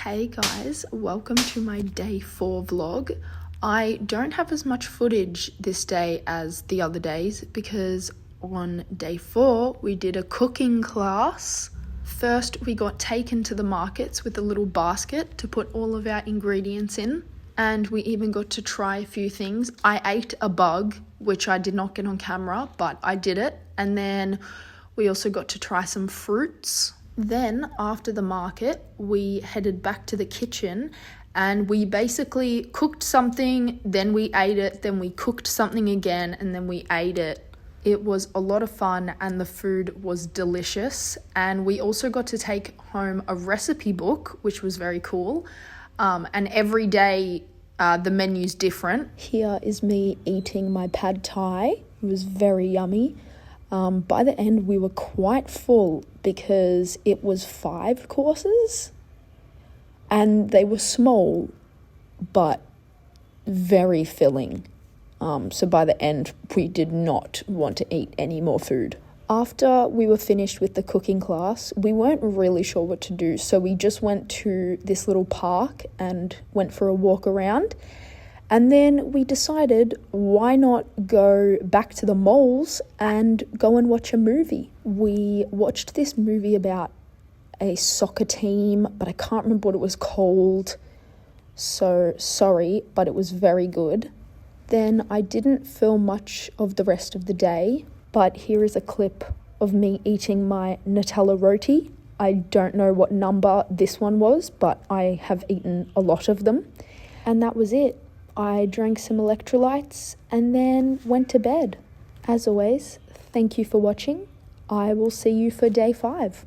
Hey guys, welcome to my day 4 vlog. I don't have as much footage this day as the other days because on day 4 we did a cooking class. First we got taken to the markets with a little basket to put all of our ingredients in, and we even got to try a few things. I ate a bug, which I did not get on camera, but I did it, and then we also got to try some fruits. Then, after the market, we headed back to the kitchen and we basically cooked something, then we ate it, then we cooked something again, and then we ate it. It was a lot of fun and the food was delicious. And we also got to take home a recipe book, which was very cool. And every day the menu's different. Here is me eating my pad thai. It was very yummy. By the end, we were quite full because it was 5 courses and they were small but very filling. So by the end, we did not want to eat any more food. After we were finished with the cooking class, we weren't really sure what to do. So we just went to this little park and went for a walk around. And then we decided, why not go back to the malls and go and watch a movie? We watched this movie about a soccer team, but I can't remember what it was called. So sorry, but it was very good. Then I didn't film much of the rest of the day, but here is a clip of me eating my Nutella roti. I don't know what number this one was, but I have eaten a lot of them. And that was it. I drank some electrolytes and then went to bed. As always, thank you for watching. I will see you for day 5.